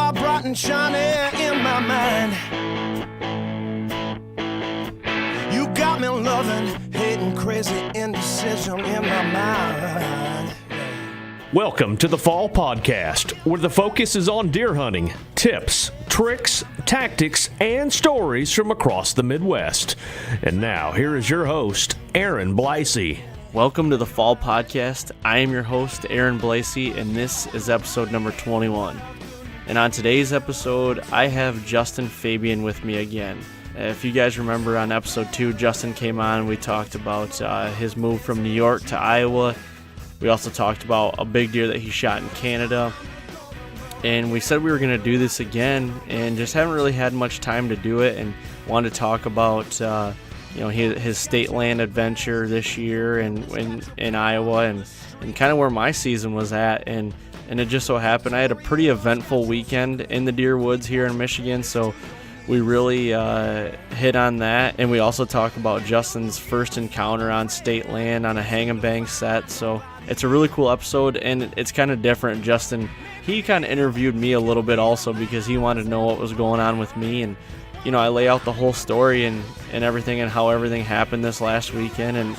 are bright and shiny in my mind. You got me loving, hating, crazy indecision in my mind. Welcome to the Fall Podcast, where the focus is on deer hunting, tips, tricks, tactics, and stories from across the Midwest. And now, here is your host, Aaron Blasey. Welcome to the Fall Podcast. I am your host, Aaron Blasey, and this is episode number 21. And on today's episode, I have Justin Fabian with me again. If you guys remember on episode 2, Justin came on and we talked about his move from New York to Iowa. We also talked about a big deer that he shot in Canada. And we said we were going to do this again and just haven't really had much time to do it, and wanted to talk about his state land adventure this year and in Iowa and kind of where my season was at. And it just so happened I had a pretty eventful weekend in the deer woods here in Michigan, so we really hit on that. And we also talk about Justin's first encounter on state land on a hang and bang set. So it's a really cool episode, and it's kind of different. Justin, he kind of interviewed me a little bit also because he wanted to know what was going on with me. And, I lay out the whole story and everything and how everything happened this last weekend. And,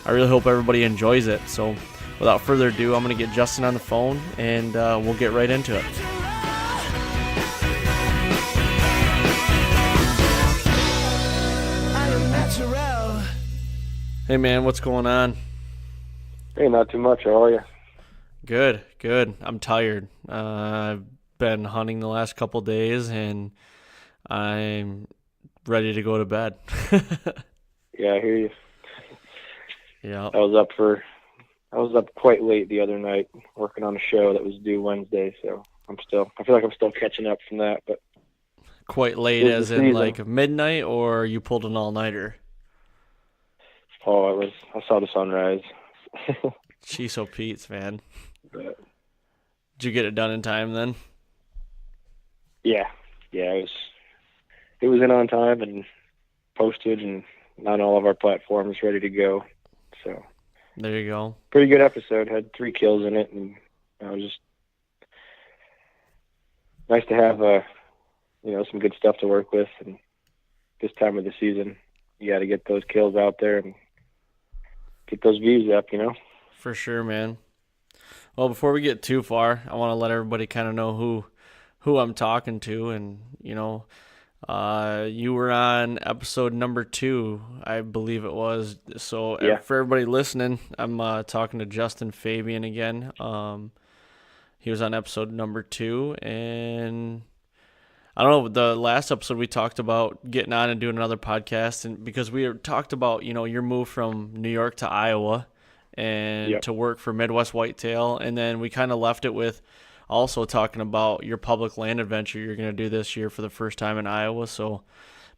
I really hope everybody enjoys it. So without further ado, I'm going to get Justin on the phone, and we'll get right into it. Hey, man, what's going on? Hey, not too much. How are you? Good. I'm tired. I've been hunting the last couple days, and I'm ready to go to bed. Yeah, I hear you. Yeah. I was up quite late the other night working on a show that was due Wednesday, so I feel like I'm still catching up from that. But quite late as in like midnight, or you pulled an all-nighter? Oh, I saw the sunrise. Cheeso Pete's, man. But, did you get it done in time then? Yeah, it was in on time and posted and on all of our platforms, ready to go. So there you go. Pretty good episode. Had 3 kills in it, and it was just nice to have some good stuff to work with. And this time of the season, you got to get those kills out there and get those views up, For sure, man. Well, before we get too far, I want to let everybody kind of know who I'm talking to. And, you were on episode number 2, I believe it was. So yeah. For everybody listening, I'm talking to Justin Fabian again. He was on episode number 2, and I don't know, the last episode we talked about getting on and doing another podcast, and because we talked about, your move from New York to Iowa and to work for Midwest Whitetail, and then we kind of left it with also talking about your public land adventure you're going to do this year for the first time in Iowa. So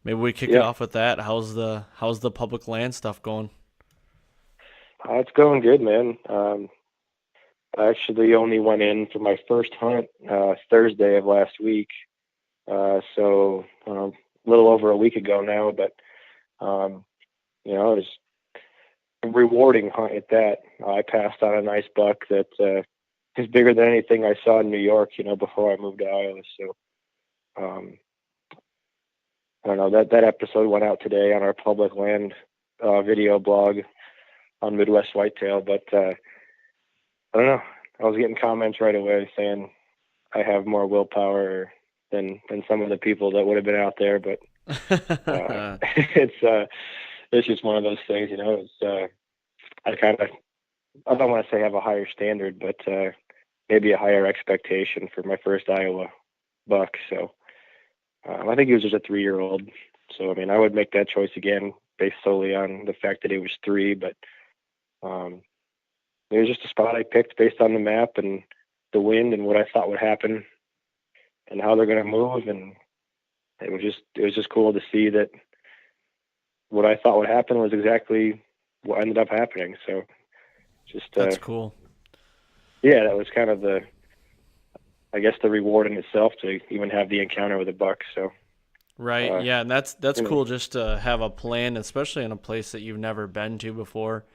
maybe we kick it off with that. How's the public land stuff going? It's going good, man. I actually only went in for my first hunt Thursday of last week. So a little over a week ago now, but, it was a rewarding hunt at that. I passed on a nice buck that is bigger than anything I saw in New York, before I moved to Iowa. So, I don't know, that episode went out today on our public land video blog on Midwest Whitetail, but I don't know. I was getting comments right away saying I have more willpower than some of the people that would have been out there, but it's just one of those things, It's I don't want to say have a higher standard, but maybe a higher expectation for my first Iowa buck. So I think he was just a 3-year-old. So I mean, I would make that choice again based solely on the fact that he was 3, but it was just a spot I picked based on the map and the wind and what I thought would happen and how they're going to move. And it was just cool to see that what I thought would happen was exactly what ended up happening. So that's cool. Yeah, that was kind of the reward in itself to even have the encounter with a buck. So right. Yeah. And that's cool just to have a plan, especially in a place that you've never been to before.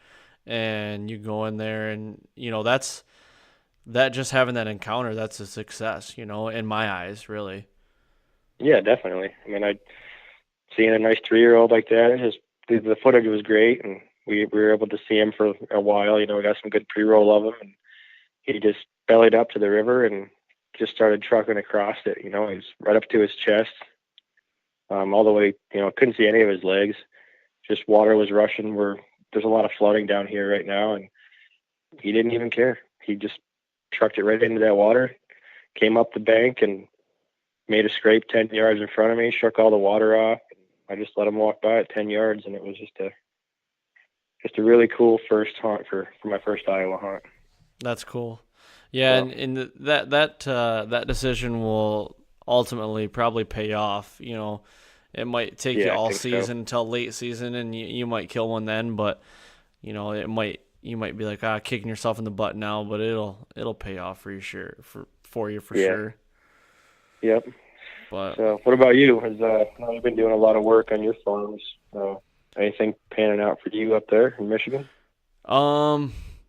And you go in there and, that's that just having that encounter, that's a success, in my eyes, really. Yeah, definitely. I mean, seeing a nice 3-year-old like that, the footage was great, and we were able to see him for a while. We got some good pre-roll of him, and he just bellied up to the river and just started trucking across it. He was right up to his chest, all the way. Couldn't see any of his legs. Just water was rushing. There's a lot of flooding down here right now, and he didn't even care. He just trucked it right into that water, came up the bank, and made a scrape 10 yards in front of me, shook all the water off. I just let him walk by at 10 yards, and it was just a really cool first hunt for my first Iowa hunt. That's cool. Yeah, and that decision will ultimately probably pay off. It might take you all season until late season, and you might kill one then. But you might be like kicking yourself in the butt now, but it'll pay off for you sure. Yep. But so, what about you? You've been doing a lot of work on your farms. Anything panning out for you up there in Michigan?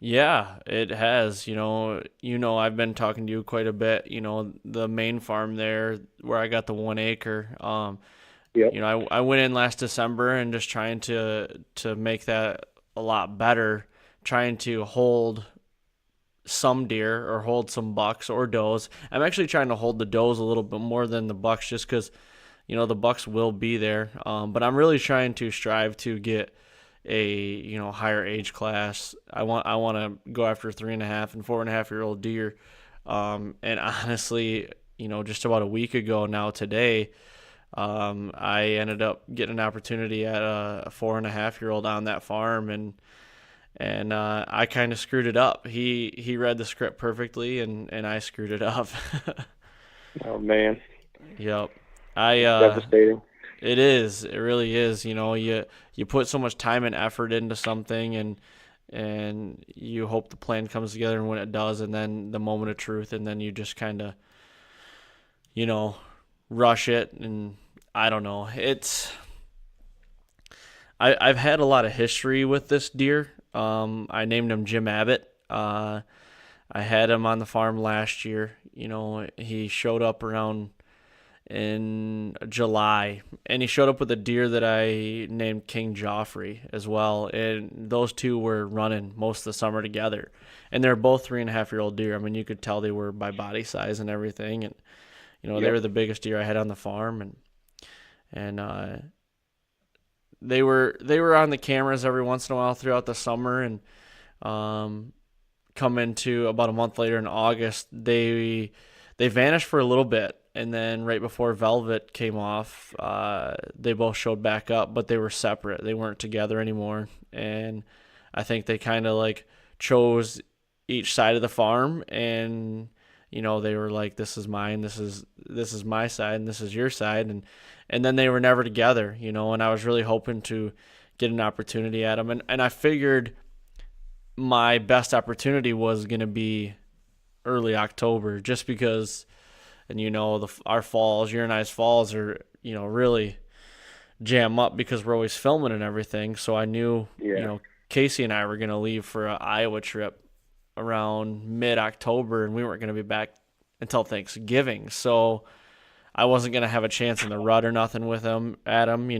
Yeah, it has. I've been talking to you quite a bit. The main farm there where I got the 1 acre. Yep. I went in last December and just trying to make that a lot better, trying to hold some deer or hold some bucks or does. I'm actually trying to hold the does a little bit more than the bucks just because, the bucks will be there. But I'm really trying to strive to get a higher age class. I want to go after 3.5 and 4.5-year-old deer. And honestly, just about a week ago now today, I ended up getting an opportunity at a 4.5-year-old on that farm, and I kind of screwed it up. He read the script perfectly, and I screwed it up. Oh man. Yep. Devastating. It is. It really is. You put so much time and effort into something, and you hope the plan comes together, and when it does, and then the moment of truth, and then you just kind of, rush it, and I don't know. I've had a lot of history with this deer. I named him Jim Abbott. I had him on the farm last year. He showed up around in July, and he showed up with a deer that I named King Joffrey as well, and those two were running most of the summer together, and they're both 3.5-year-old deer. I mean, you could tell they were by body size and everything, and they were the biggest deer I had on the farm, and they were on the cameras every once in a while throughout the summer, and come into about a month later in August, they vanished for a little bit. And then right before Velvet came off, they both showed back up, but they were separate. They weren't together anymore. And I think they kind of chose each side of the farm, and they were like, this is mine, this is my side, and this is your side, and then they were never together, and I was really hoping to get an opportunity at them, and I figured my best opportunity was going to be early October, just because. And our falls, your and I's falls are, really jam up because we're always filming and everything. So I knew, Casey and I were going to leave for an Iowa trip around mid-October, and we weren't going to be back until Thanksgiving. So I wasn't going to have a chance in the rut or nothing with him, Adam,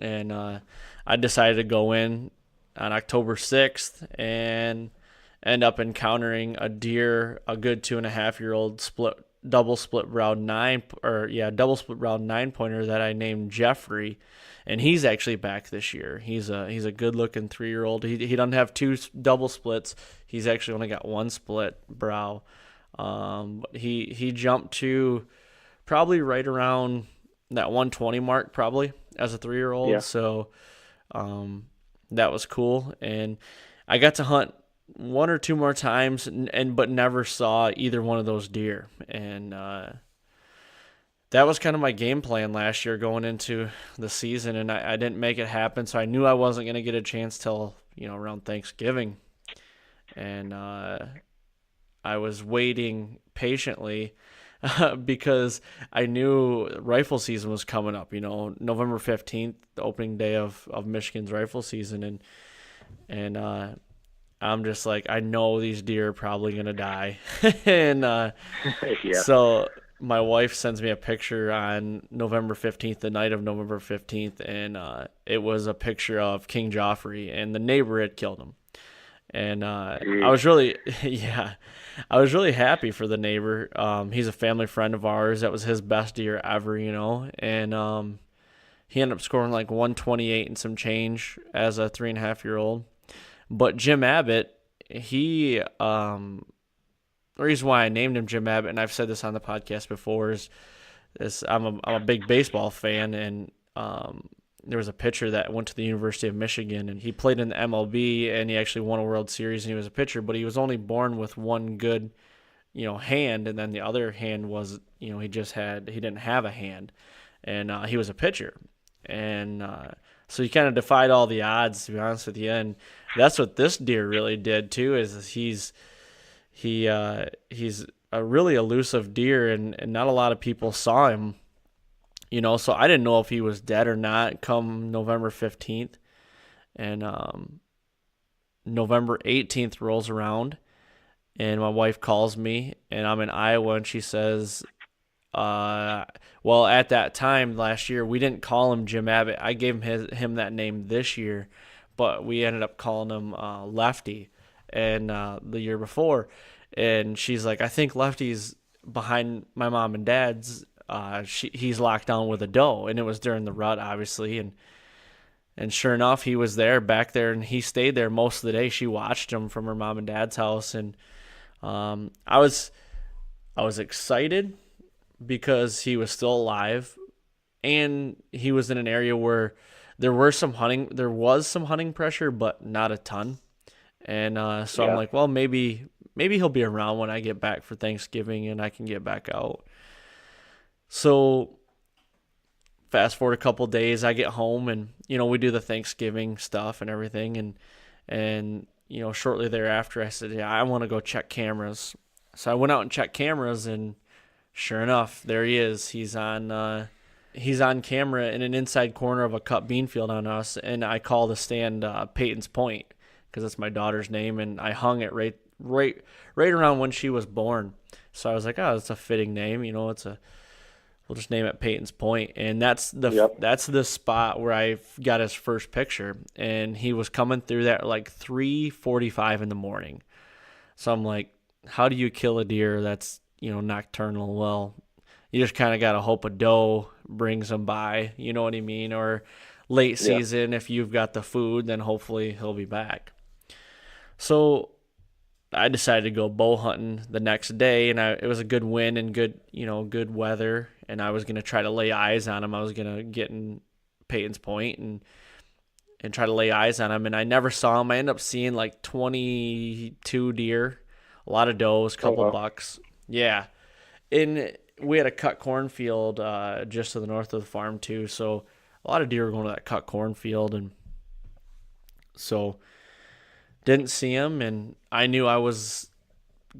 and I decided to go in on October 6th and end up encountering a deer, a good 2.5-year-old double split brow 9-pointer that I named Jeffrey, and he's actually back this year. He's a good looking 3-year-old. He doesn't have 2 double splits. He's actually only got 1 split brow. He jumped to probably right around that 120 mark probably as a 3-year-old. Yeah. So that was cool, and I got to hunt 1 or 2 more times, but never saw either one of those deer. And that was kind of my game plan last year going into the season, and I didn't make it happen. So I knew I wasn't going to get a chance till around Thanksgiving, and I was waiting patiently because I knew rifle season was coming up. November 15th, the opening day of Michigan's rifle season, and I'm just like, I know these deer are probably going to die. And Yeah. so my wife sends me a picture on November 15th, the night of November 15th, and it was a picture of King Joffrey, and the neighbor had killed him. And I was really, yeah, I was really happy for the neighbor. He's a family friend of ours. That was his best deer ever, and he ended up scoring like 128 and some change as a 3.5-year-old. But Jim Abbott, the reason why I named him Jim Abbott, and I've said this on the podcast before, is I'm a big baseball fan, and there was a pitcher that went to the University of Michigan, and he played in the MLB, and he actually won a World Series, and he was a pitcher, but he was only born with one good, hand, and then the other hand was, he didn't have a hand, and he was a pitcher, and so he kind of defied all the odds, to be honest with you, and that's what this deer really did too. Is he's a really elusive deer, and not a lot of people saw him. So I didn't know if he was dead or not come November 15th. And November 18th rolls around, and my wife calls me, and I'm in Iowa, and she says, well, at that time last year, we didn't call him Jim Abbott. I gave him that name this year, but we ended up calling him Lefty and the year before. And she's like, I think Lefty's behind my mom and dad's. He's locked down with a doe, and it was during the rut, obviously, and sure enough, he was back there, and he stayed there most of the day. She watched him from her mom and dad's house, and I was excited because he was still alive, and he was in an area where there was some hunting pressure, but not a ton, and so I'm like, well, maybe he'll be around when I get back for Thanksgiving, and I can get back out. So fast forward a couple of days, I get home, and we do the Thanksgiving stuff and everything, and shortly thereafter I said, yeah, I want to go check cameras. So I went out and checked cameras, and sure enough, there he is. He's on camera in an inside corner of a cut bean field on us, and I call the stand Peyton's Point because that's my daughter's name, and I hung it right around when she was born. So I was like, oh, it's a fitting name, we'll just name it Peyton's Point, and that's the spot where I got his first picture, and he was coming through that at like 3:45 in the morning. So I'm like, how do you kill a deer that's nocturnal? Well, you just kind of got to hope a doe brings him by, you know what I mean? Or late season, if you've got the food, then hopefully he'll be back. So I decided to go bow hunting the next day, and it was a good wind and good weather, and I was going to try to lay eyes on him. I was going to get in Peyton's Point and try to lay eyes on him, and I never saw him. I ended up seeing like 22 deer, a lot of does, a couple bucks. Yeah. And we had a cut cornfield just to the north of the farm too, so a lot of deer were going to that cut cornfield, and so didn't see him, and I knew I was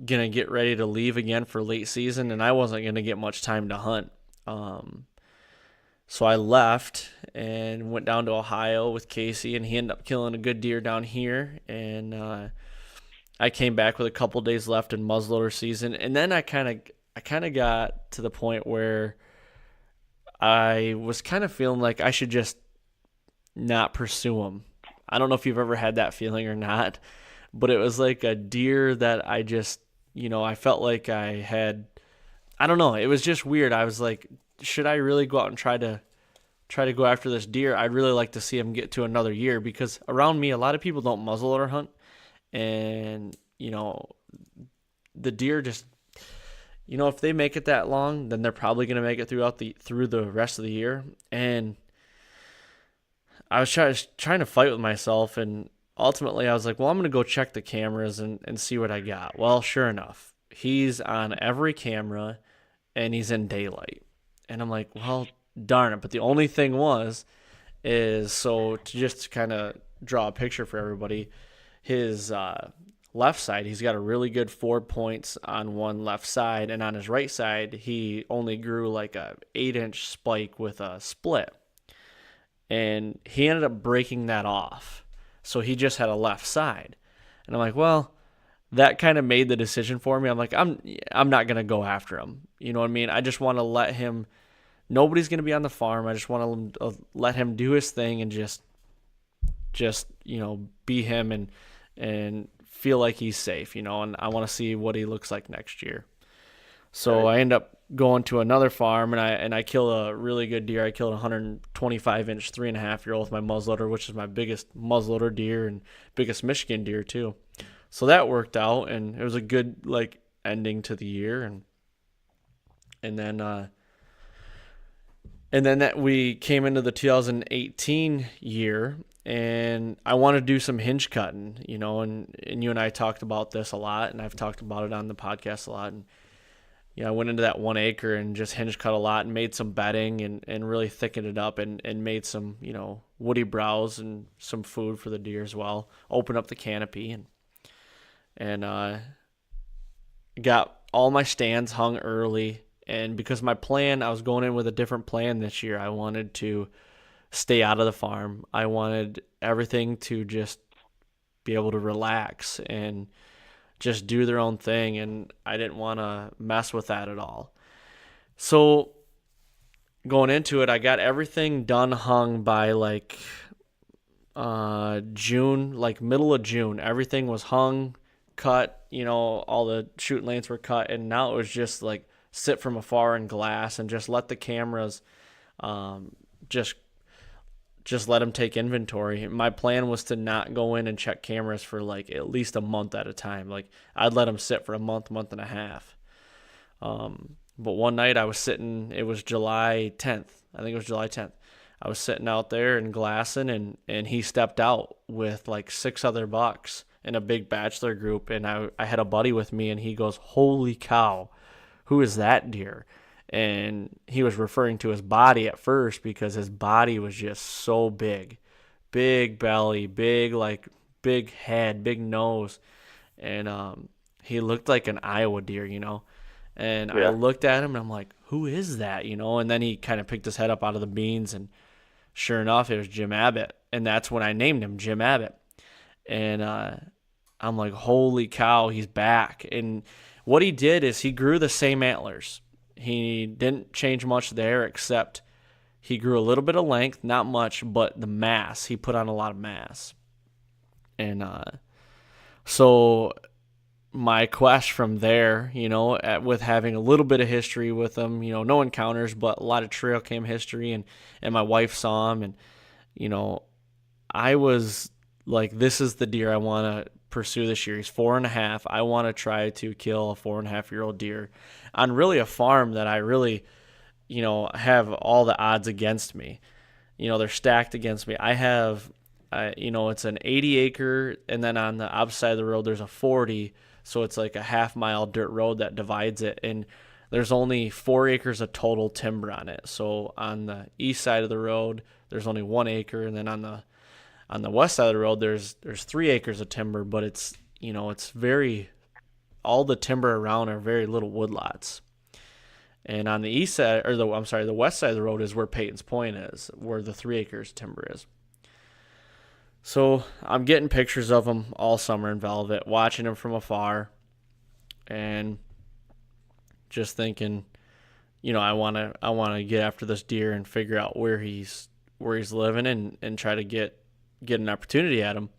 going to get ready to leave again for late season, and I wasn't going to get much time to hunt. So I left and went down to Ohio with Casey, and he ended up killing a good deer down here, and I came back with a couple days left in muzzleloader season, and then I kind of got to the point where I was kind of feeling like I should just not pursue him. I don't know if you've ever had that feeling or not, but it was like a deer that I just, I felt like I had, I don't know. It was just weird. I was like, should I really go out and try to go after this deer? I'd really like to see him get to another year, because around me, a lot of people don't muzzleloader hunt, and, the deer just, if they make it that long, then they're probably going to make it through the rest of the year. And I was trying to fight with myself, and ultimately I was like, well, I'm going to go check the cameras and see what I got. Well, sure enough, he's on every camera, and he's in daylight. And I'm like, well, darn it. But the only thing is so to just kind of draw a picture for everybody, his left side, he's got a really good 4 points on one left side, and on his right side, he only grew like a 8-inch spike with a split. And he ended up breaking that off. So he just had a left side. And I'm like, well, that kind of made the decision for me. I'm like, I'm not going to go after him. You know what I mean? I just want to let him, nobody's going to be on the farm. I just want to let him do his thing and just, be him and feel like he's safe, and I want to see what he looks like next year. So I end up going to another farm, and I kill a really good deer. I killed a 125-inch 3.5-year-old with my muzzleloader, which is my biggest muzzleloader deer and biggest Michigan deer too. So that worked out, and it was a good ending to the year, and then that we came into the 2018 year, and I want to do some hinge cutting, and you and I talked about this a lot, and I've talked about it on the podcast a lot, and I went into that 1 acre and just hinge cut a lot and made some bedding and really thickened it up and made some, woody browse and some food for the deer as well. Opened up the canopy and got all my stands hung early. And because my plan, I was going in with a different plan this year. I wanted to stay out of the farm. I wanted everything to just be able to relax and just do their own thing, and I didn't want to mess with that at all. So going into it, I got everything done, hung by June, middle of June. Everything was hung, cut, all the shooting lanes were cut, and now it was just sit from afar in glass and just let the cameras just let them take inventory. My plan was to not go in and check cameras for at least a month at a time. I'd let them sit for a month and a half. But one night I was sitting, it was July 10th. I think it was July 10th. I was sitting out there and glassing, and he stepped out with 6 other bucks in a big bachelor group. And I had a buddy with me, and he goes, "Holy cow, who is that deer?" And he was referring to his body at first because his body was just so big belly, big head, big nose. And he looked like an Iowa deer, and I looked at him and I'm like, who is that? And then he kind of picked his head up out of the beans, and sure enough, it was Jim Abbott. And that's when I named him Jim Abbott. And I'm like, holy cow, he's back. And what he did is he grew the same antlers. He didn't change much there, except he grew a little bit of length, not much, but the mass, he put on a lot of mass. And so my quest from there, with having a little bit of history with him, no encounters, but a lot of trail cam history, and my wife saw him, and, I was like, this is the deer I want to pursue this year. He's 4.5. I want to try to kill a 4.5-year-old deer on really a farm that I really, have all the odds against me. They're stacked against me. I have, it's an 80 acre, and then on the opposite side of the road, there's a 40. So it's like a half-mile dirt road that divides it, and there's only 4 acres of total timber on it. So on the east side of the road, there's only 1 acre, and then on the west side of the road, there's 3 acres of timber, but it's, it's very, all the timber around are very little woodlots. And on the east side, the west side of the road is where Peyton's Point is, where the 3 acres timber is. So I'm getting pictures of them all summer in velvet, watching them from afar, and just thinking, I want to get after this deer and figure out where he's living and try to get an opportunity at him.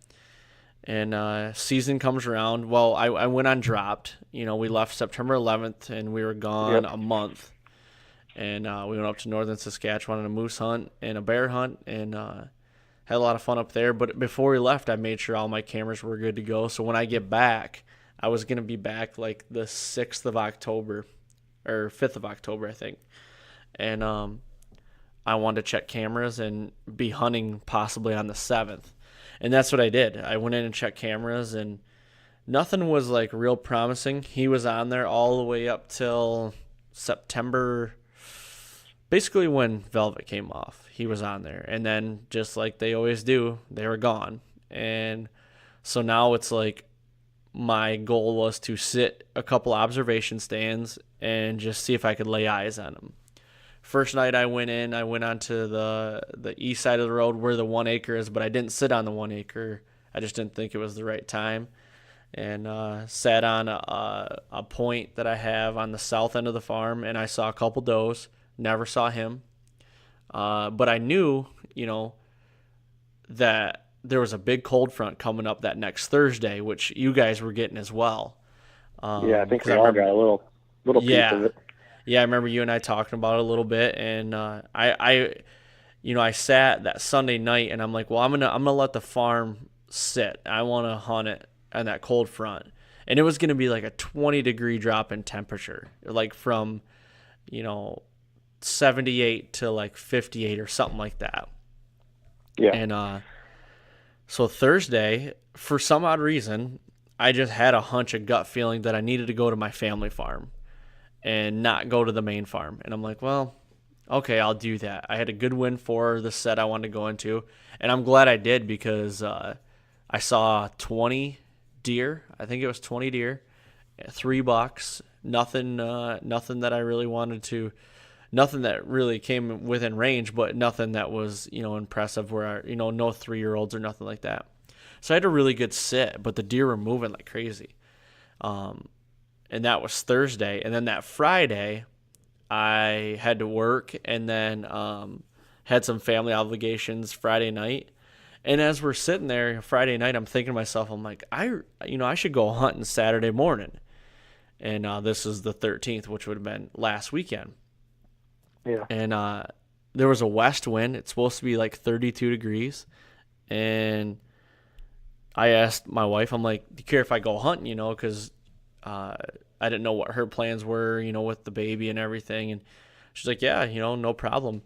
And season comes around. Well, I went on dropped. We left September 11th, and we were gone a month. And we went up to northern Saskatchewan on a moose hunt and a bear hunt, and had a lot of fun up there. But before we left, I made sure all my cameras were good to go. So when I get back, I was going to be back the 6th of October, or 5th of October, I think. And I wanted to check cameras and be hunting possibly on the 7th. And that's what I did. I went in and checked cameras, and nothing was real promising. He was on there all the way up till September, basically when velvet came off. He was on there. And then just like they always do, they were gone. And so now it's my goal was to sit a couple observation stands and just see if I could lay eyes on him. First night I went onto the east side of the road where the 1 acre is, but I didn't sit on the 1 acre. I just didn't think it was the right time. and sat on a point that I have on the south end of the farm, and I saw a couple does. Never saw him. But I knew, that there was a big cold front coming up that next Thursday, which you guys were getting as well. I think we all got a little piece of it. Yeah, I remember you and I talking about it a little bit, and I sat that Sunday night, and I'm like, well, I'm gonna let the farm sit. I want to hunt it on that cold front, and it was gonna be like a 20-degree drop in temperature, like from 78 to like 58 or something like that. Yeah. And so Thursday, for some odd reason, I just had a hunch, a gut feeling that I needed to go to my family farm and not go to the main farm. And I'm like, well, okay, I'll do that. I had a good win for the set I wanted to go into, and I'm glad I did because I saw 20 deer. I think it was 20 deer, 3 bucks, nothing that I really wanted to, nothing that really came within range, but nothing that was, impressive where, no 3-year-olds or nothing like that. So I had a really good sit, but the deer were moving like crazy. And that was Thursday. And then that Friday, I had to work and then had some family obligations Friday night. And as we're sitting there Friday night, I'm thinking to myself, I'm like, I should go hunting Saturday morning. And this is the 13th, which would have been last weekend. Yeah. And there was a west wind. It's supposed to be like 32 degrees. And I asked my wife, I'm like, do you care if I go hunting, because I didn't know what her plans were, with the baby and everything. And she's like, yeah, no problem.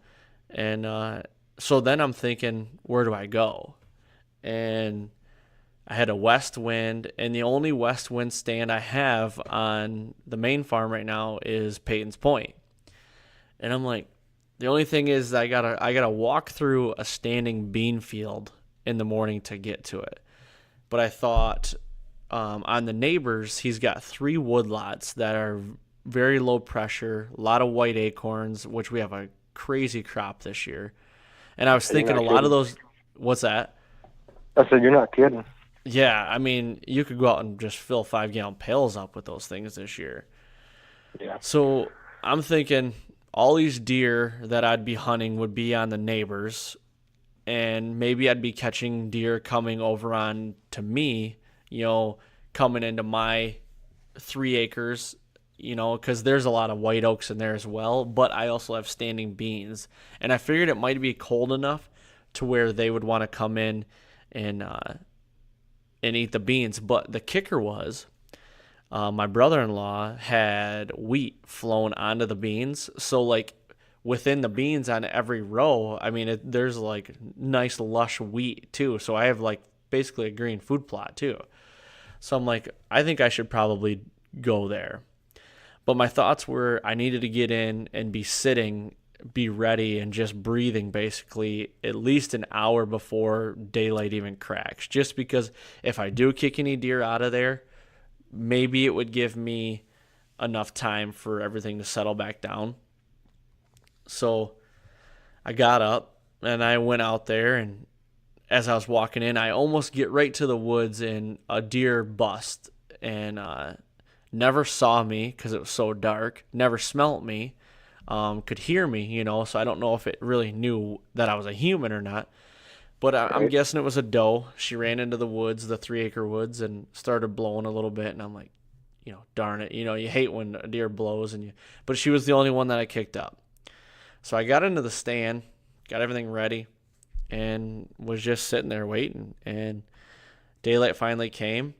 And so then I'm thinking, where do I go? And I had a west wind, and the only west wind stand I have on the main farm right now is Peyton's Point. And I'm like, the only thing is I gotta walk through a standing bean field in the morning to get to it. But I thought on the neighbors, he's got 3 woodlots that are very low pressure, a lot of white acorns, which we have a crazy crop this year. And I was thinking a lot of those. What's that? I said, you're not kidding. Yeah, I mean, you could go out and just fill 5-gallon pails up with those things this year. Yeah. So I'm thinking all these deer that I'd be hunting would be on the neighbors, and maybe I'd be catching deer coming over on to me, coming into my 3 acres, because there's a lot of white oaks in there as well, but I also have standing beans. And I figured it might be cold enough to where they would want to come in and eat the beans. But the kicker was my brother-in-law had wheat flown onto the beans. So, like, within the beans on every row, I mean, there's, like, nice lush wheat, too. So I have, like, basically a green food plot, too. So I'm like, I think I should probably go there. But my thoughts were I needed to get in and be sitting, be ready, and just breathing basically at least an hour before daylight even cracks. Just because if I do kick any deer out of there, maybe it would give me enough time for everything to settle back down. So I got up and I went out there, and as I was walking in, I almost get right to the woods and a deer bust and never saw me because it was so dark, never smelt me, could hear me, so I don't know if it really knew that I was a human or not. But I'm guessing it was a doe. She ran into the woods, the 3-acre woods, and started blowing a little bit, and I'm like, darn it. You hate when a deer blows, but she was the only one that I kicked up. So I got into the stand, got everything ready, and was just sitting there waiting, and daylight finally came,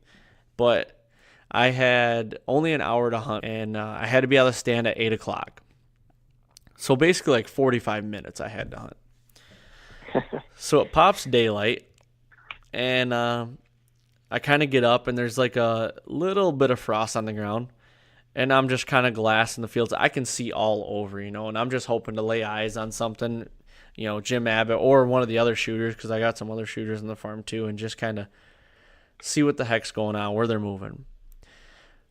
but I had only an hour to hunt, and I had to be out of the stand at 8 o'clock. So basically like 45 minutes I had to hunt. So it pops daylight, and I kind of get up, and there's like a little bit of frost on the ground, and I'm just kind of glassing the fields. I can see all over, and I'm just hoping to lay eyes on something, Jim Abbott or one of the other shooters, because I got some other shooters in the farm too, and just kind of see what the heck's going on, where they're moving.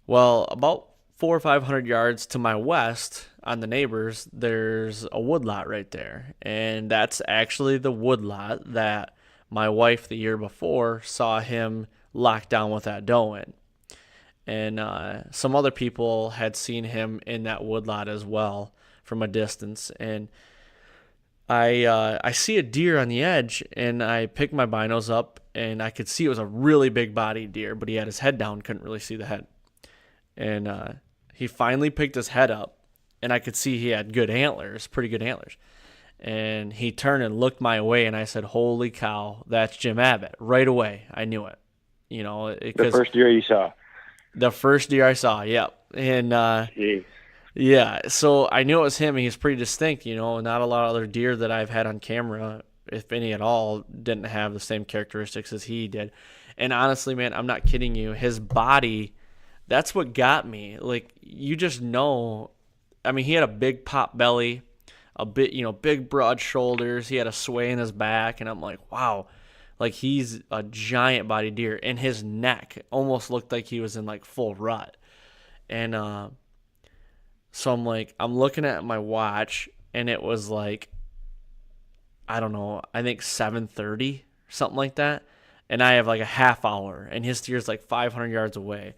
Well, about 400 or 500 yards to my west on the neighbors, there's a woodlot right there. And that's actually the woodlot that my wife the year before saw him locked down with that doe in. And some other people had seen him in that woodlot as well from a distance. And I see a deer on the edge, and I pick my binos up, and I could see it was a really big bodied deer, but he had his head down, couldn't really see the head. And he finally picked his head up, and I could see he had good antlers, pretty good antlers. And he turned and looked my way, and I said, "Holy cow, that's Jim Abbott!" Right away, I knew it. You know, the first deer you saw. The first deer I saw, yep. And yeah, so I knew it was him. He's pretty distinct. You know, not a lot of other deer that I've had on camera, if any at all, didn't have the same characteristics as he did. And honestly, man, I'm not kidding you. His body, that's what got me. Like, you just know. I mean, he had a big pop belly, a bit, you know, big broad shoulders. He had a sway in his back, and I'm like, wow, like he's a giant body deer. And his neck almost looked like he was in like full rut. And so I'm like, I'm looking at my watch, and it was like, I don't know, I think 7:30 or something like that. And I have like a half hour, and his deer's like 500 yards away.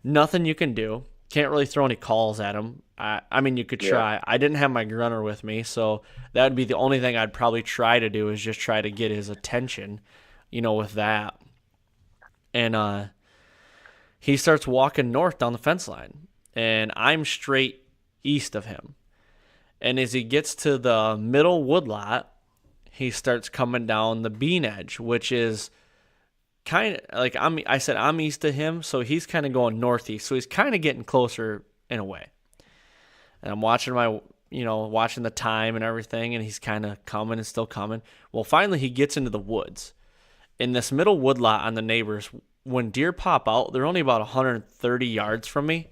Nothing you can do. Can't really throw any calls at him. I mean, you could try. I didn't have my grunner with me, so that would be the only thing I'd probably try to do, is just try to get his attention, you know, with that. And he starts walking north down the fence line, and I'm straight east of him. And as he gets to the middle woodlot, he starts coming down the bean edge, which is kind of like I said, I'm east of him, so he's kind of going northeast. So he's kind of getting closer in a way. And I'm watching watching the time and everything, and he's kind of coming and still coming. Well, finally he gets into the woods. In this middle woodlot on the neighbors, when deer pop out, they're only about 130 yards from me.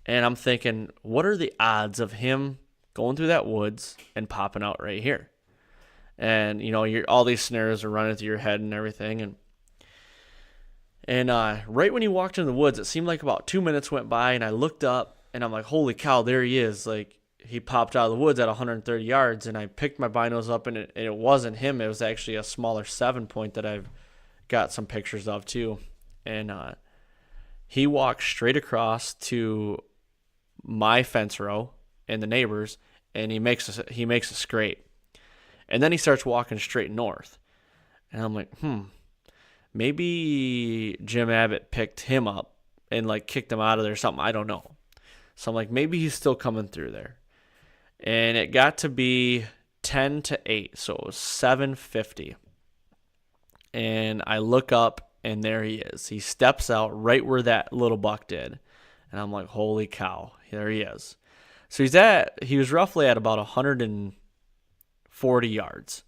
And I'm thinking, what are the odds of him going through that woods and popping out right here? And, you know, all these scenarios are running through your head and everything. And right when he walked into the woods, it seemed like about 2 minutes went by, and I looked up, and I'm like, holy cow, there he is. Like, he popped out of the woods at 130 yards, and I picked my binos up, and it wasn't him. It was actually a smaller 7-point that I've got some pictures of too. And he walked straight across to my fence row and the neighbors, and he makes a scrape. And then he starts walking straight north. And I'm like, maybe Jim Abbott picked him up and like kicked him out of there or something. I don't know. So I'm like, maybe he's still coming through there. And it got to be 10-8, so it was 7:50. And I look up, and there he is. He steps out right where that little buck did. And I'm like, holy cow, there he is. So he was roughly at about 140 yards.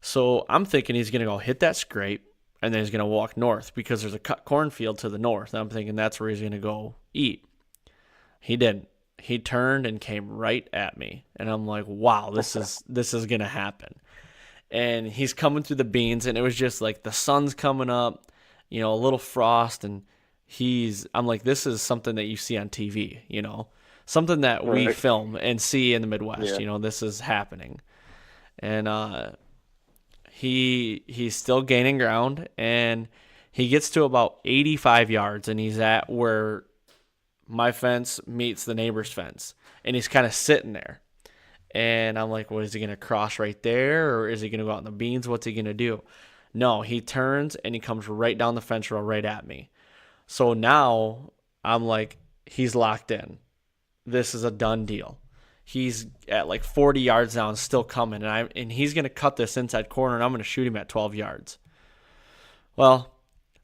So I'm thinking he's going to go hit that scrape, and then he's going to walk north because there's a cut cornfield to the north. I'm thinking that's where he's going to go eat. He didn't. He turned and came right at me. And I'm like, wow, this is going to happen. And he's coming through the beans, and it was just like the sun's coming up, you know, a little frost, and I'm like, this is something that you see on TV, you know, something that we film and see in the Midwest, you know, this is happening. And he's still gaining ground, and he gets to about 85 yards, and he's at where my fence meets the neighbor's fence, and he's kind of sitting there. And I'm like, well, is he going to cross right there, or is he going to go out in the beans? What's he going to do? No, he turns, and he comes right down the fence row right at me. So now I'm like, he's locked in. This is a done deal. He's at like 40 yards now and still coming, and he's going to cut this inside corner, and I'm going to shoot him at 12 yards. Well,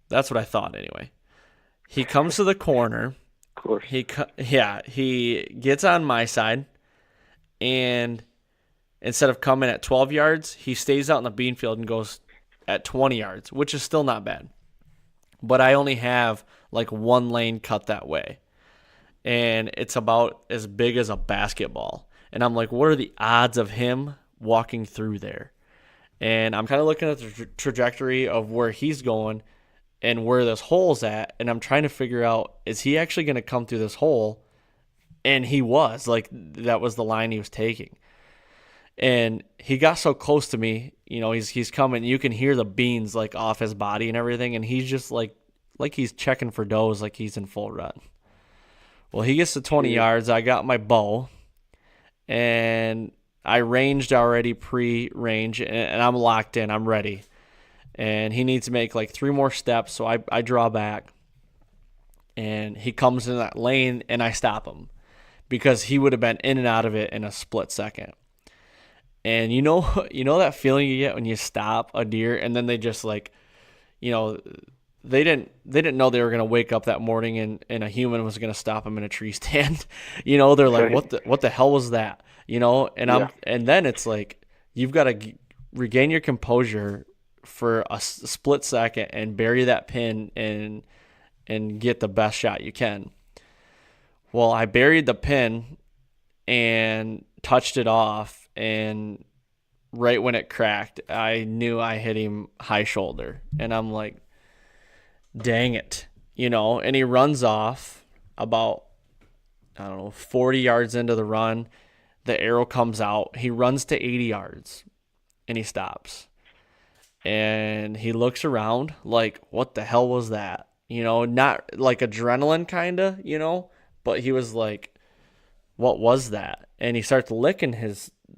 that's what I thought anyway. He comes to the corner. Of course. He gets on my side, and instead of coming at 12 yards, he stays out in the bean field and goes at 20 yards, which is still not bad. But I only have like one lane cut that way, and it's about as big as a basketball. And I'm like, what are the odds of him walking through there? And I'm kind of looking at the trajectory of where he's going and where this hole's at, and I'm trying to figure out, is he actually going to come through this hole? And he was. Like, that was the line he was taking. And he got so close to me, you know, he's coming. You can hear the beans, like, off his body and everything, and he's just, like, he's checking for does, like he's in full run. Well, he gets to 20 yards. I got my bow, and I ranged already pre-range, and I'm locked in. I'm ready. And he needs to make like 3 more steps, so I draw back. And he comes in that lane, and I stop him because he would have been in and out of it in a split second. And you know that feeling you get when you stop a deer, and then they just like, they didn't know they were gonna wake up that morning and a human was gonna stop them in a tree stand. They're like, what the hell was that? And then it's like you've got to regain your composure for a split second and bury that pin and get the best shot you can. Well, I buried the pin and touched it off, and right when it cracked, I knew I hit him high shoulder, and I'm like, dang it, and he runs off about, 40 yards into the run. The arrow comes out. He runs to 80 yards, and he stops. And he looks around like, what the hell was that? Not like adrenaline kind of, but he was like, what was that? And he starts licking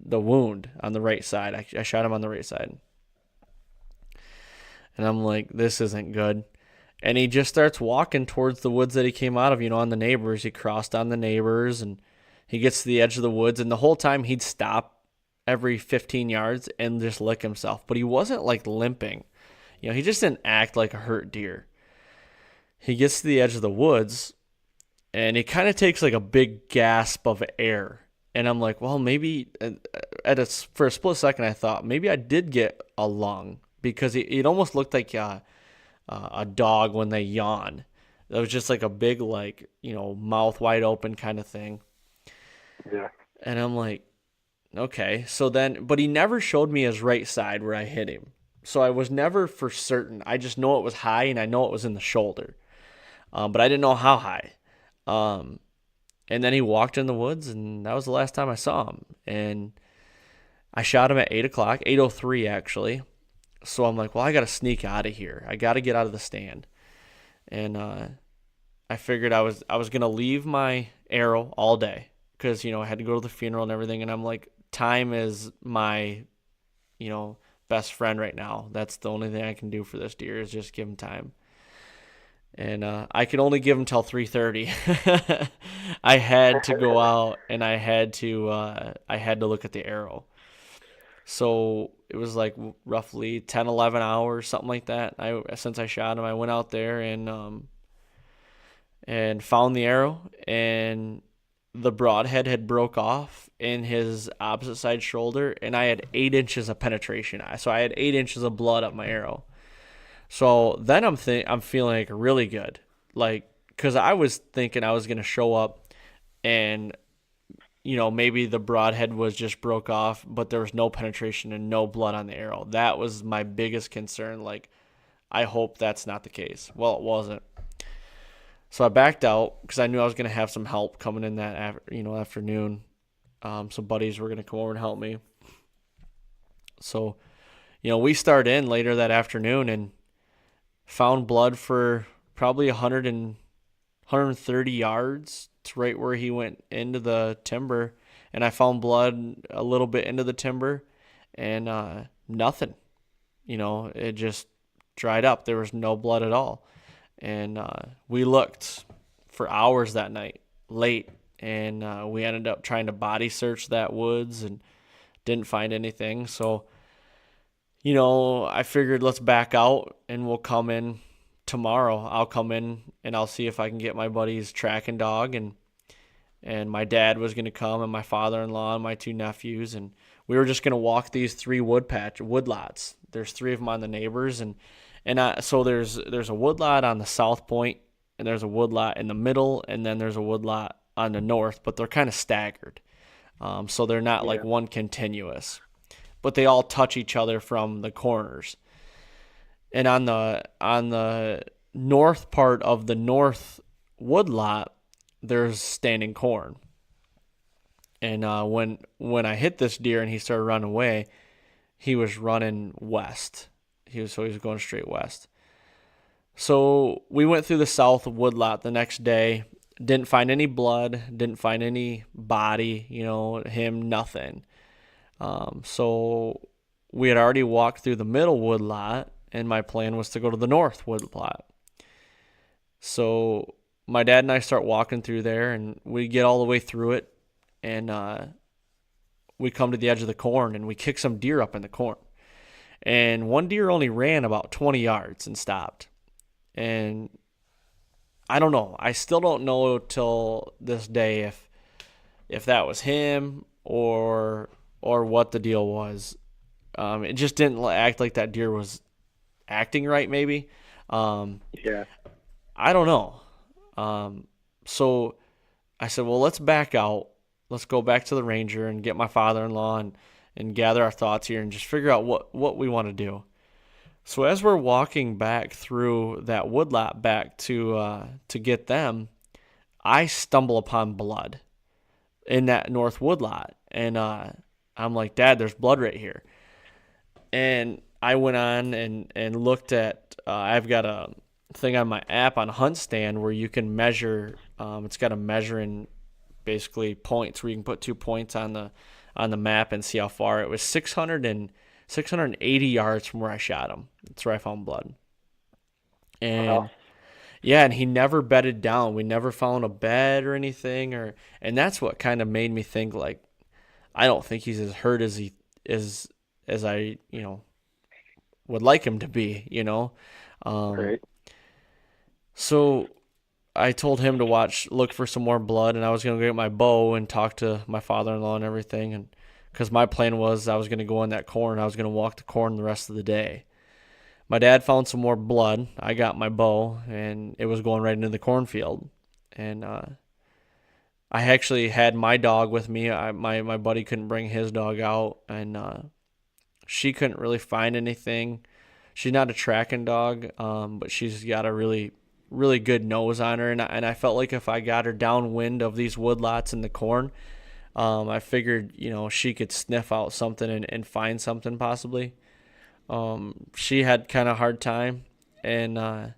the wound on the right side. I shot him on the right side. And I'm like, this isn't good. And he just starts walking towards the woods that he came out of, on the neighbors. He crossed on the neighbors, and he gets to the edge of the woods. And the whole time he'd stop every 15 yards and just lick himself. But he wasn't like limping. He just didn't act like a hurt deer. He gets to the edge of the woods, and he kind of takes like a big gasp of air. And I'm like, well, maybe for a split second, I thought maybe I did get a lung, because it almost looked like a dog when they yawn. It was just like a big, like, mouth wide open kind of thing. Yeah. And I'm like, okay. But he never showed me his right side where I hit him. So I was never for certain. I just know it was high, and I know it was in the shoulder. But I didn't know how high. And then he walked in the woods, and that was the last time I saw him. And I shot him at 8 o'clock, 8:03 actually. So I'm like, well, I got to sneak out of here. I got to get out of the stand. And I figured I was going to leave my arrow all day because, I had to go to the funeral and everything. And I'm like, time is my, best friend right now. That's the only thing I can do for this deer is just give him time. And I could only give him till 3:30. I had to go out, and I had to look at the arrow. So it was like roughly 10, 11 hours, something like that. Since I shot him, I went out there and found the arrow, and the broadhead had broke off in his opposite side shoulder, and I had 8 inches of penetration. So I had 8 inches of blood up my arrow. So then I'm feeling like really good, like, because I was thinking I was gonna show up, and maybe the broadhead was just broke off, but there was no penetration and no blood on the arrow. That was my biggest concern. Like, I hope that's not the case. Well, it wasn't. So I backed out because I knew I was gonna have some help coming in that afternoon. Some buddies were gonna come over and help me. So, we started in later that afternoon and found blood for probably 130 yards. It's right where he went into the timber. And I found blood a little bit into the timber, and nothing. It just dried up. There was no blood at all. And we looked for hours that night, late. And we ended up trying to body search that woods and didn't find anything. So, I figured let's back out and we'll come in tomorrow. I'll come in and I'll see if I can get my buddy's tracking dog, and my dad was going to come, and my father-in-law and my 2 nephews, and we were just going to walk these 3 wood lots. There's 3 of them on the neighbors, so there's a wood lot on the south point, and there's a wood lot in the middle, and then there's a wood lot on the north, but they're kind of staggered. So they're not like one continuous, but they all touch each other from the corners. And on the north part of the north wood lot, there's standing corn. And when I hit this deer and he started running away, he was running west. He was going straight west. So we went through the south woodlot the next day. Didn't find any blood. Didn't find any body. Him, nothing. So we had already walked through the middle woodlot, and my plan was to go to the north woodlot. So my dad and I start walking through there, and we get all the way through it, and we come to the edge of the corn, and we kick some deer up in the corn. And one deer only ran about 20 yards and stopped. And I don't know. I still don't know till this day if that was him or what the deal was. It just didn't act like that deer was acting right, maybe. Yeah. I don't know. So I said, well, let's back out. Let's go back to the ranger and get my father-in-law and gather our thoughts here and just figure out what we want to do. So as we're walking back through that woodlot back to get them, I stumble upon blood in that north woodlot. And I'm like, Dad, there's blood right here. And I went on and looked at, I've got a thing on my app on Hunt Stand where you can measure, it's got a measuring basically points where you can put 2 points on the map and see how far. It was 680 yards from where I shot him. That's where I found blood. And wow. Yeah, and he never bedded down. We never found a bed or anything, and that's what kind of made me think, like, I don't think he's as hurt as he is as I would like him to be. Great. So I told him to look for some more blood, and I was going to get my bow and talk to my father-in-law and everything, and because my plan was I was going to go in that corn. I was going to walk the corn the rest of the day. My dad found some more blood. I got my bow, and it was going right into the cornfield. And I actually had my dog with me. My buddy couldn't bring his dog out, and she couldn't really find anything. She's not a tracking dog, but she's got a really, really good nose on her. And I felt like if I got her downwind of these woodlots in the corn, I figured, she could sniff out something and find something possibly. She had kind of a hard time, and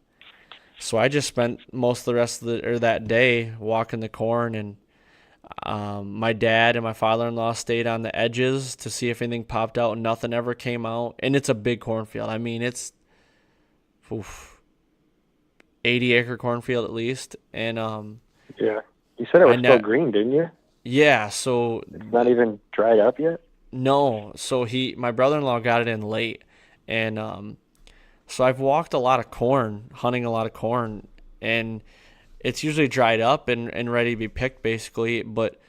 so I just spent most of the rest of that day walking the corn, and my dad and my father-in-law stayed on the edges to see if anything popped out, and nothing ever came out. And it's a big cornfield. I mean, it's 80-acre cornfield at least, and yeah. You said it was still green, didn't you? Yeah, so it's not even dried up yet? No. So my brother-in-law got it in late, and so I've walked a lot of corn, hunting a lot of corn, and it's usually dried up and ready to be picked basically. But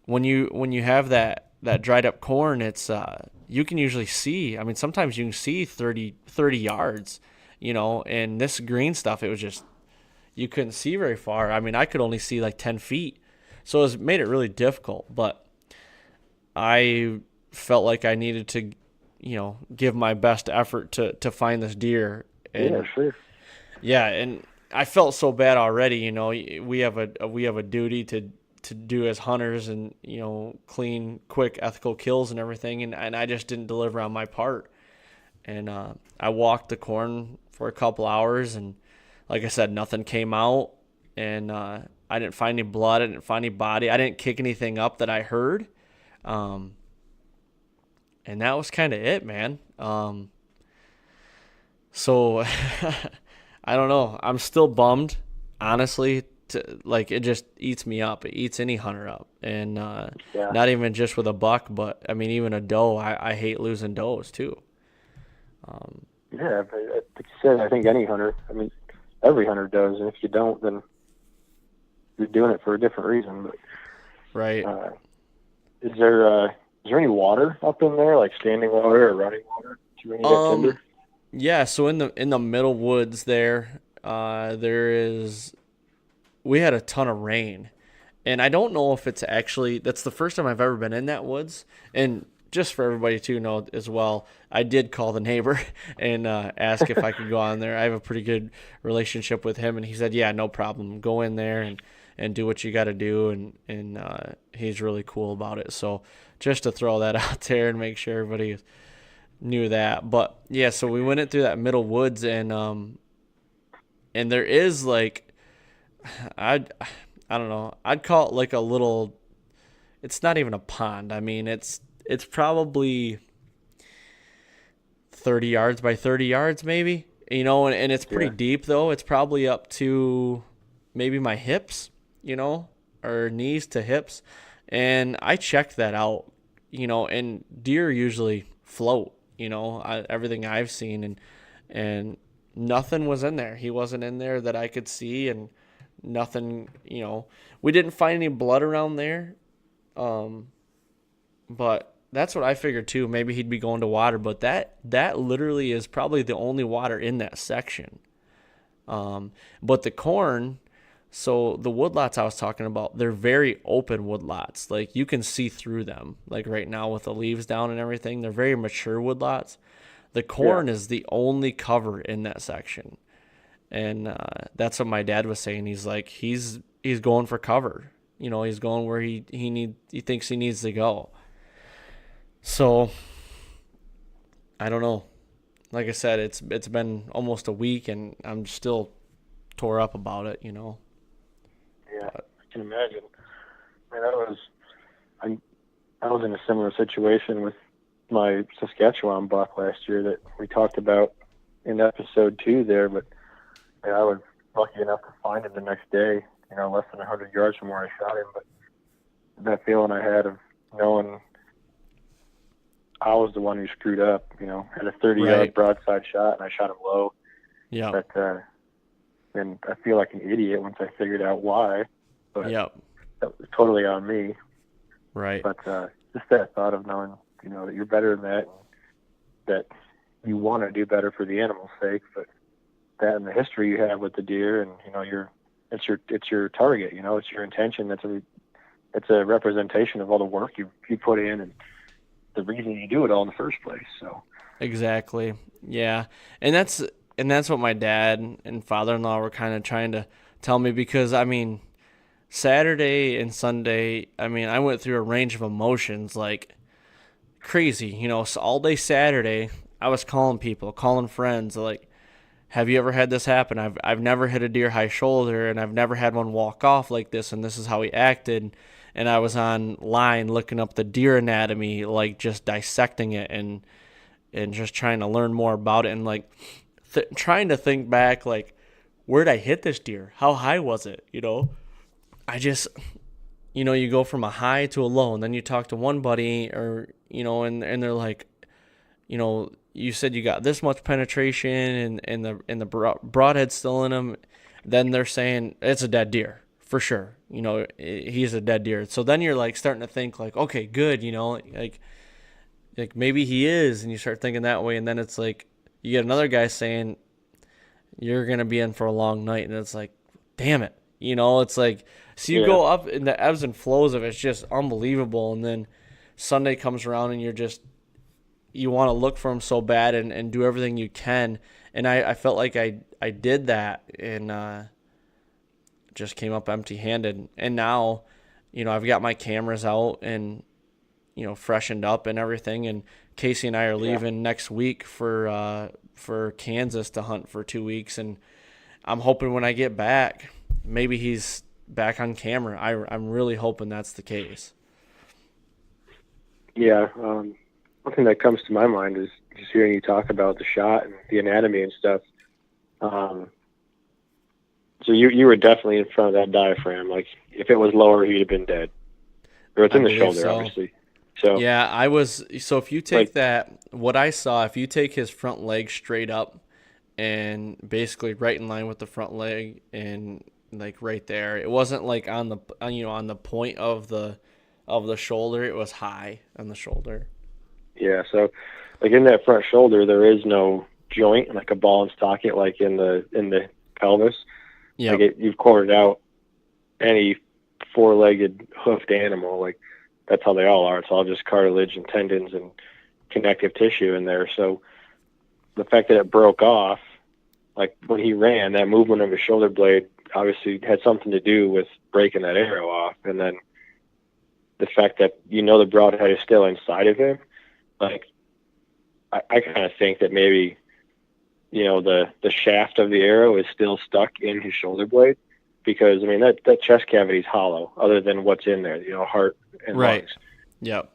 when you have that dried up corn, it's you can usually see. I mean, sometimes you can see 30 yards, and this green stuff, it was just, you couldn't see very far. I mean, I could only see like 10 feet. So it made it really difficult, but I felt like I needed to, give my best effort to find this deer. And, yeah, sure. Yeah, and I felt so bad already. We have a duty to do as hunters and clean, quick, ethical kills and everything, and I just didn't deliver on my part. And I walked the corn for a couple hours, and like I said, nothing came out, and I didn't find any blood. I didn't find any body. I didn't kick anything up that I heard. And that was kind of it, man. So I don't know. I'm still bummed, honestly. It just eats me up. It eats any hunter up. And not even just with a buck, but, I mean, even a doe. I hate losing does, too. Yeah, but like you said, I think any hunter, I mean, every hunter does. And if you don't, then you're doing it for a different reason. But, right. Is there any water up in there, like standing water or running water? Do you get timber? Yeah. So in the middle woods there, we had a ton of rain, and I don't know if it's actually, that's the first time I've ever been in that woods. And just for everybody to know as well, I did call the neighbor and ask if I could go on there. I have a pretty good relationship with him, and he said, yeah, no problem. Go in there and do what you got to do, and he's really cool about it. So just to throw that out there and make sure everybody knew that. But, yeah, so we went in through that middle woods, and And there is like, I don't know, I'd call it like a little, it's not even a pond. I mean, it's probably 30 yards by 30 yards maybe, and it's pretty deep though. It's probably up to maybe my hips, or knees to hips. And I checked that out, and deer usually float, everything I've seen, and nothing was in there. He wasn't in there that I could see, and nothing, we didn't find any blood around there. But that's what I figured too. Maybe he'd be going to water, but that literally is probably the only water in that section. But the corn, so the woodlots I was talking about, they're very open woodlots. Like you can see through them. Like right now with the leaves down and everything, they're very mature woodlots. The corn is the only cover in that section. And that's what my dad was saying. He's like, he's going for cover. He's going where he thinks he needs to go. So I don't know. Like I said, it's been almost a week, and I'm still tore up about it. Yeah, I can imagine. I was in a similar situation with my Saskatchewan buck last year that we talked about in episode 2 there, but I was lucky enough to find him the next day, less than 100 yards from where I shot him. But that feeling I had of knowing I was the one who screwed up, had a 30-yard broadside shot and I shot him low. Yeah. But and I feel like an idiot once I figured out why. But that was totally on me. Right. But just that thought of knowing, that you're better than that, that you want to do better for the animal's sake, but that and the history you have with the deer, and it's your target, it's your intention. It's a representation of all the work you put in and the reason you do it all in the first place. So exactly, yeah, and that's what my dad and father-in-law were kind of trying to tell me, because Saturday and Sunday, I went through a range of emotions like crazy, So all day Saturday, I was calling people, calling friends, like, have you ever had this happen? I've never hit a deer high shoulder, and I've never had one walk off like this, and this is how he acted. And I was online looking up the deer anatomy, like just dissecting it and just trying to learn more about it, and like trying to think back, like, where'd I hit this deer? How high was it? I just, you go from a high to a low, and then you talk to one buddy, or and they're like, you said you got this much penetration and the broadhead's still in him. Then they're saying it's a dead deer for sure. He's a dead deer. So then you're like starting to think like, okay, good. Like maybe he is. And you start thinking that way. And then it's like, you get another guy saying you're going to be in for a long night. And it's like, damn it. It's like, so you go up in the ebbs and flows of it. It's just unbelievable. And then Sunday comes around and you want to look for him so bad and do everything you can. And I felt like I did that, and just came up empty-handed. And now, I've got my cameras out and, freshened up and everything. And Casey and I are leaving next week for Kansas to hunt for 2 weeks. And I'm hoping when I get back, maybe he's back on camera. I'm really hoping that's the case. Yeah. One thing that comes to my mind is just hearing you talk about the shot and the anatomy and stuff. So you were definitely in front of that diaphragm. Like, if it was lower, he'd have been dead. Or it's in the shoulder, obviously. So yeah, I was. So if you take what I saw, if you take his front leg straight up and basically right in line with the front leg and like right there, it wasn't like on the point of the shoulder. It was high on the shoulder. Yeah, so like in that front shoulder, there is no joint, like a ball and socket, like in the pelvis. Yeah, like you've cornered out any four-legged hoofed animal. Like, that's how they all are. It's all just cartilage and tendons and connective tissue in there. So the fact that it broke off, like when he ran, that movement of his shoulder blade obviously had something to do with breaking that arrow off. And then the fact that the broadhead is still inside of him. Like, I kind of think that maybe the shaft of the arrow is still stuck in his shoulder blade, because I mean that chest cavity is hollow, other than what's in there, heart and lungs. Yep.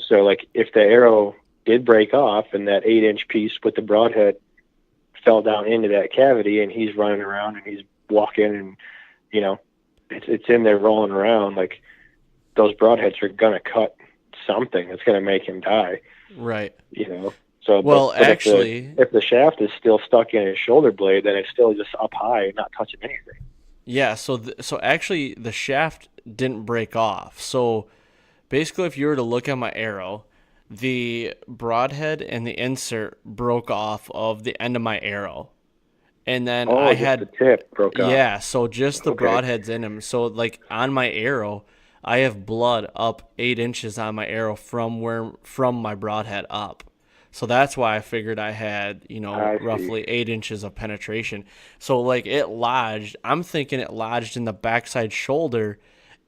So like if the arrow did break off and that 8-inch piece with the broadhead fell down into that cavity, and he's running around and he's walking, and it's in there rolling around, like those broadheads are gonna cut something. It's gonna make him die. Right. So well, but actually, if the shaft is still stuck in his shoulder blade, then it's still just up high and not touching anything. yeah. So actually, the shaft didn't break off. So basically, if you were to look at my arrow, the broadhead and the insert broke off of the end of my arrow, and then I just had the tip broke off. Yeah, so just the Okay. broadheads in him. So like on my arrow, I have blood up 8 inches on my arrow from my broadhead up. So that's why I figured I had, I see. roughly 8 inches of penetration. So like it lodged, I'm thinking it lodged in the backside shoulder,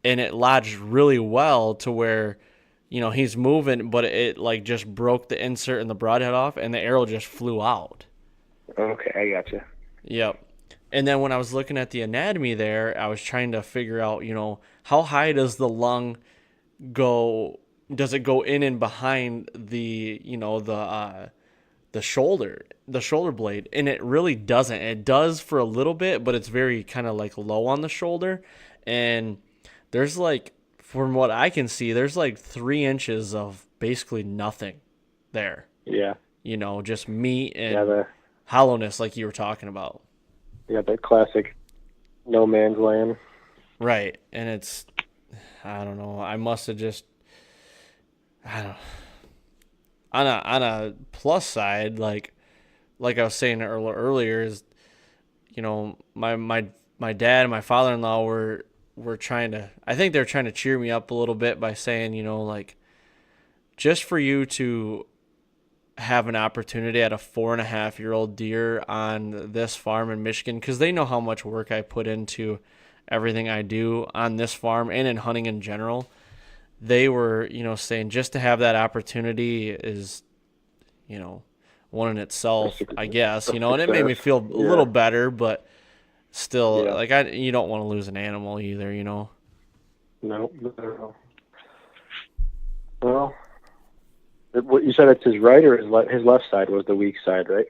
and it lodged really well to where, he's moving, but it like just broke the insert and the broadhead off, and the arrow just flew out. Okay, I gotcha. Yep. And then when I was looking at the anatomy there, I was trying to figure out, how high does the lung go? Does it go in and behind the, the shoulder blade? And it really doesn't. It does for a little bit, but it's very kind of like low on the shoulder. And there's like, from what I can see, there's like 3 inches of basically nothing there. Yeah. Just meat and the hollowness like you were talking about. that classic no man's land. Right. And it's, I don't know, I must have just, I don't on a plus side, like I was saying earlier, is, my dad and my father-in-law were trying to, I think they're trying to cheer me up a little bit by saying, like, just for you to have an opportunity at a 4.5-year-old deer on this farm in Michigan, because they know how much work I put into everything I do on this farm and in hunting in general. They were, saying just to have that opportunity is, one in itself, I guess, and it made me feel a little better, but still, like, you don't want to lose an animal either, No. Well, what you said, it's his right or his left side was the weak side, right?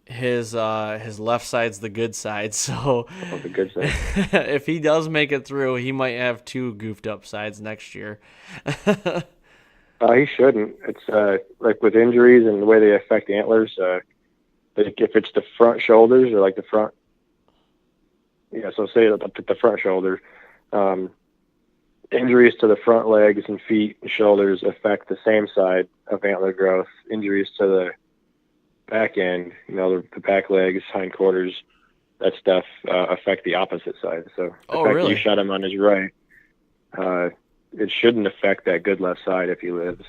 His left side's the good side, so the good side. if he does make it through, he might have 2 goofed up sides next year. He shouldn't. It's like with injuries and the way they affect antlers. Like if it's the front shoulders or like the front, so say the front shoulder, injuries to the front legs and feet and shoulders affect the same side of antler growth. Injuries to the back end, the back legs, hindquarters, that stuff affect the opposite side. So the fact that you shot him on his right, it shouldn't affect that good left side if he lives.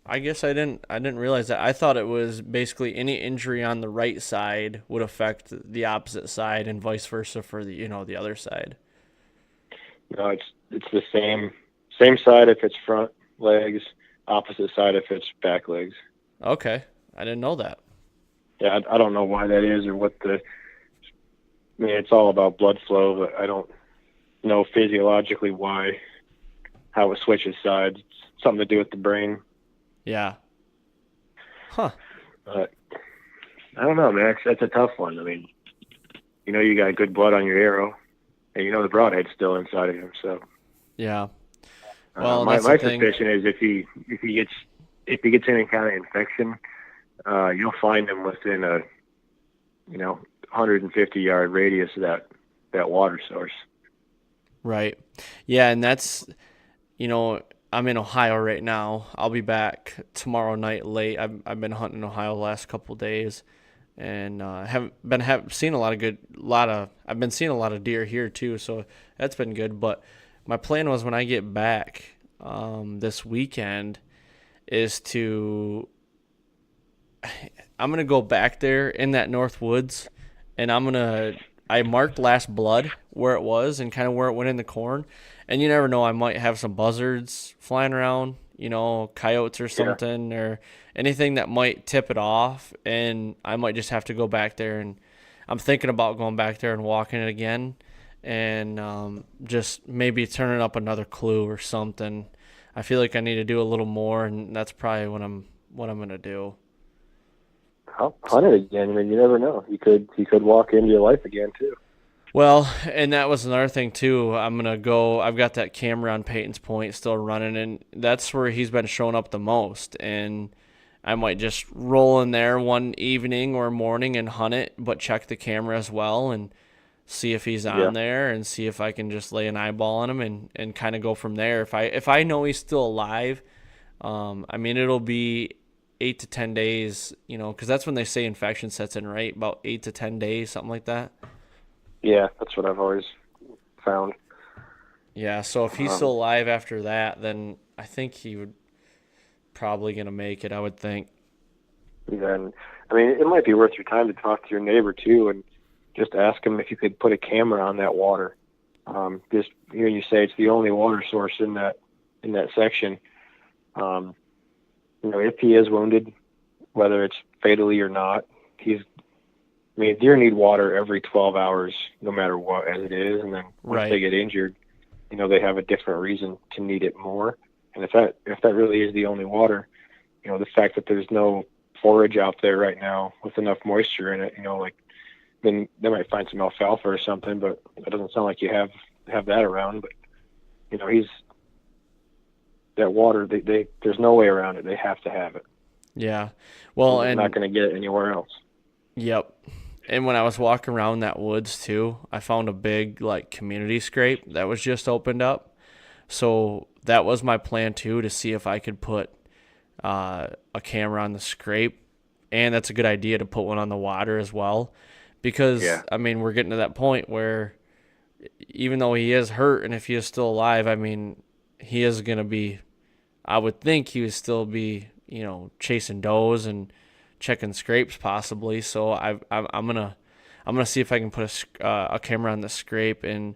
I guess I didn't realize that. I thought it was basically any injury on the right side would affect the opposite side and vice versa for the the other side. No, it's the same side if it's front legs, opposite side if it's back legs. Okay, I didn't know that. Yeah, I don't know why that is or what it's all about blood flow, but I don't know physiologically how it switches sides. It's something to do with the brain. Yeah. Huh. But I don't know, man. That's a tough one. I mean, you got good blood on your arrow, and the broadhead's still inside of him. So. Yeah. Well, my my suspicion is if he gets any kind of infection, you'll find him within a 150-yard radius of that water source. Right. Yeah, and that's I'm in Ohio right now. I'll be back tomorrow night late. I've been hunting in Ohio the last couple of days, and I've been seeing a lot of deer here too. So that's been good. But my plan was when I get back this weekend is I'm gonna go back there in that North Woods, and I'm gonna I marked last blood where it was and kind of where it went in the corn. And you never know, I might have some buzzards flying around, coyotes or something, or anything that might tip it off. And I might just have to go back there, and I'm thinking about going back there and walking it again, and just maybe turning up another clue or something. I feel like I need to do a little more, and that's probably what I'm gonna do. Hunt it again. I mean, you never know. He could walk into your life again too. Well, and that was another thing too. I'm gonna go. I've got that camera on Peyton's Point still running, and that's where he's been showing up the most. And I might just roll in there one evening or morning and hunt it, but check the camera as well and see if he's on there, and see if I can just lay an eyeball on him and kind of go from there. If I know he's still alive, I mean, it'll be 8 to 10 days, because that's when they say infection sets in, right? About 8 to 10 days, something like that. Yeah, that's what I've always found. Yeah, so if he's still alive after that, then I think he would probably going to make it, I would think. Yeah, and I mean, it might be worth your time to talk to your neighbor too, and just ask him if you could put a camera on that water. Just hearing you say it's the only water source in that section. If he is wounded, whether it's fatally or not, deer need water every 12 hours, no matter what, as it is. And then once they get injured, they have a different reason to need it more. And if that really is the only water, the fact that there's no forage out there right now with enough moisture in it, then they might find some alfalfa or something, but it doesn't sound like you have that around. But, that water, there's no way around it. They have to have it. Yeah. Well, they're not going to get it anywhere else. Yep. And when I was walking around that woods too, I found a big community scrape that was just opened up. So that was my plan too, to see if I could put a camera on the scrape. And that's a good idea to put one on the water as well. Because, I mean, we're getting to that point where even though he is hurt, and if he is still alive, I mean, he is going to be, I would think he would still be, chasing does and checking scrapes possibly. So I'm gonna see if I can put a camera on the scrape and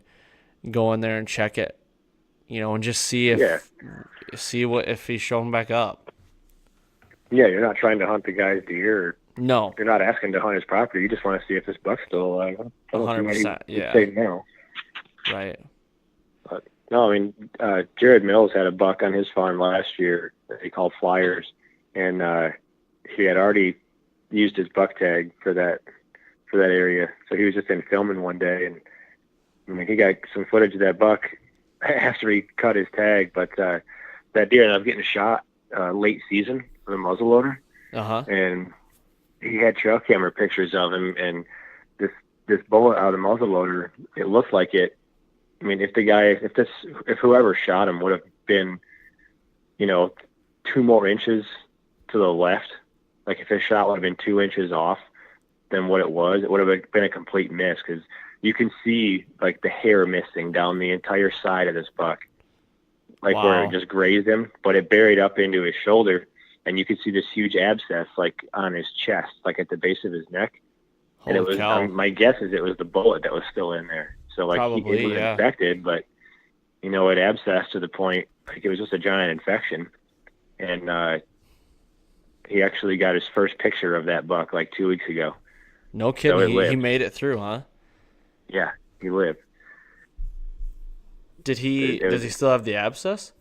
go in there and check it, and just see if he's showing back up. Yeah, you're not trying to hunt the guy's deer. No, you're not asking to hunt his property. You just want to see if this buck's still alive. 100%. Yeah. Say no. Right. But no, I mean, Jared Mills had a buck on his farm last year that he called Flyers, and he had already used his buck tag for that area. So he was just in filming one day, and I mean, he got some footage of that buck after he cut his tag. But that deer ended up getting shot late season with a muzzleloader, and he had trail camera pictures of him, and this bullet out of the muzzleloader, it looked like it. I mean, if whoever shot him would have been, 2 more inches to the left, like if his shot would have been 2 inches off than what it was, it would have been a complete miss, because you can see the hair missing down the entire side of this buck, where it just grazed him, but it buried up into his shoulder, and you could see this huge abscess on his chest, at the base of his neck. Holy and it was cow. My guess is it was the bullet that was still in there. So Probably, he was infected, but it abscessed to the point it was just a giant infection. And he actually got his first picture of that buck 2 weeks ago. No kidding. So he made it through, huh? Yeah, he lived. Does he still have the abscess?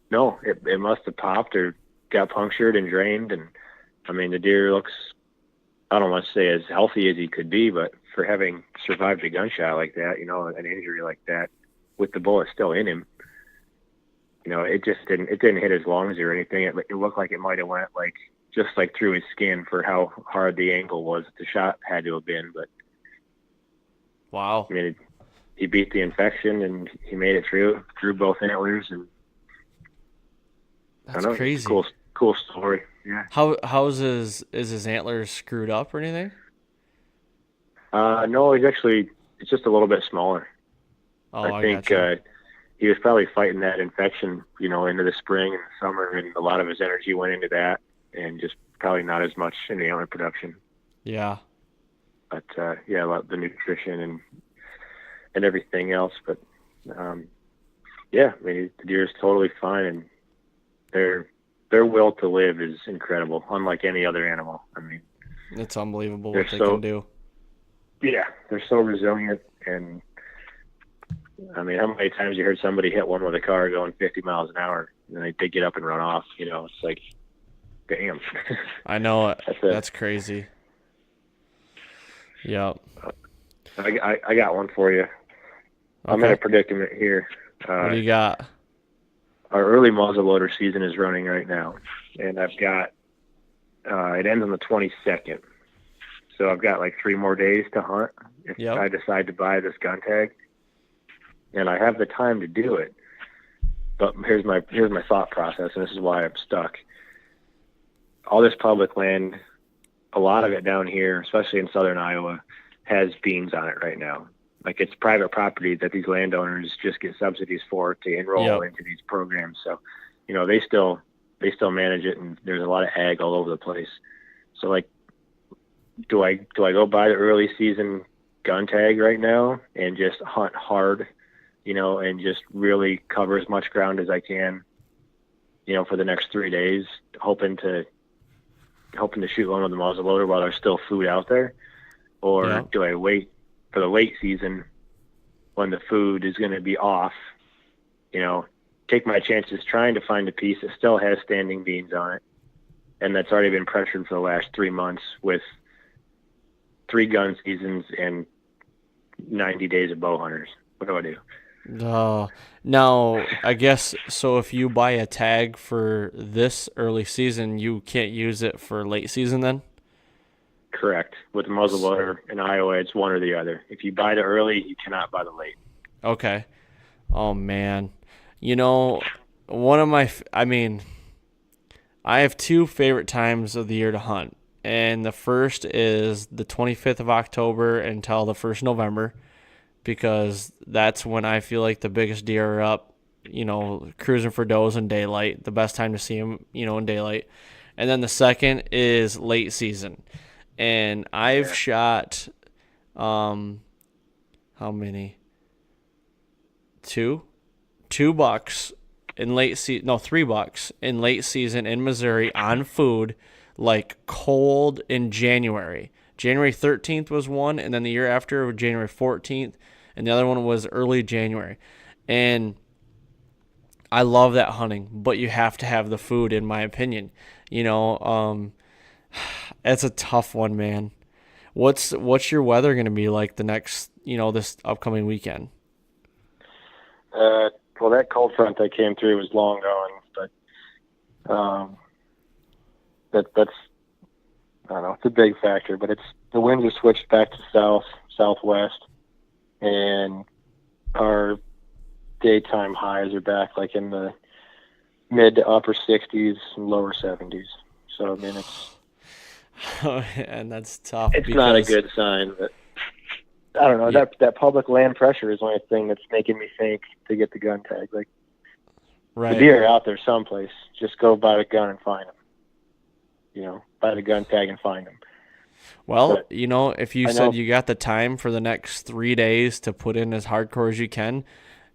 No, it must have popped or got punctured and drained. And I mean, the deer looks, I don't want to say as healthy as he could be, but for having survived a gunshot like that, an injury like that, with the bullet still in him, it didn't hit his lungs or anything. It looked like it might have went just through his skin for how hard the angle was. The shot had to have been, but wow. I mean, he beat the infection and he made it through both antlers, and that's crazy. It's a cool story. Yeah. How is his antlers screwed up or anything? No, it's just a little bit smaller. Oh, I think gotcha. He was probably fighting that infection, into the spring and the summer, and a lot of his energy went into that, and just probably not as much in the antler production. Yeah. But yeah, about the nutrition and everything else. But yeah, I mean, the deer is totally fine, and their will to live is incredible, unlike any other animal. I mean, It's unbelievable what they so, can do. Yeah, they're so resilient, and I mean, how many times you heard somebody hit one with a car going 50 miles an hour, and they get up and run off? You know, it's like, damn. I know it. That's crazy. Yep. I got one for you. Okay. I'm in a predicament here. What do you got? Our early muzzleloader season is running right now, and I've got it ends on the 22nd, so I've got like 3 more days to hunt if I decide to buy this gun tag, and I have the time to do it. But here's my thought process, and this is why I'm stuck. All this public land, a lot of it down here, especially in southern Iowa, has beans on it right now. Like, it's private property that these landowners just get subsidies for to enroll into these programs. So, you know, they still manage it, and there's a lot of ag all over the place. So, like, do I go buy the early season gun tag right now and just hunt hard, you know, and just really cover as much ground as I can, you know, for the next 3 days, hoping to shoot one with the muzzleloader while there's still food out there? Or do I wait for the late season when the food is going to be off, you know, take my chances trying to find a piece that still has standing beans on it and that's already been pressured for the last 3 months with 3 gun seasons and 90 days of bow hunters? What do I do? Now, I guess, so if you buy a tag for this early season, you can't use it for late season then? Correct. With the muzzleloader in Iowa, it's one or the other. If you buy the early, you cannot buy the late. Okay. Oh, man. You know, I have 2 favorite times of the year to hunt. And the first is the 25th of October until the 1st of November, because that's when I feel like the biggest deer are up, you know, cruising for does in daylight, the best time to see them, you know, in daylight. And then the second is late season. And I've shot, how many? 2 bucks in late season, no, 3 bucks in late season in Missouri on food, like cold in January. January 13th was one, and then the year after, January 14th, and the other one was early January. And I love that hunting, but you have to have the food, in my opinion. You know, it's a tough one, man. What's your weather going to be like the next, you know, this upcoming weekend? Well, that cold front that came through was long gone, but that's, I don't know, it's a big factor, but the winds are switched back to southwest, and our daytime highs are back like in the mid to upper 60s and lower 70s. So, I mean, it's... and that's tough. It's not a good sign, but I don't know. That public land pressure is the only thing that's making me think to get the gun tag. Like, the deer are out there someplace. Just go buy the gun and find them. You know, buy the gun tag and find them. Well, but, you know, if you said you got the time for the next 3 days to put in as hardcore as you can,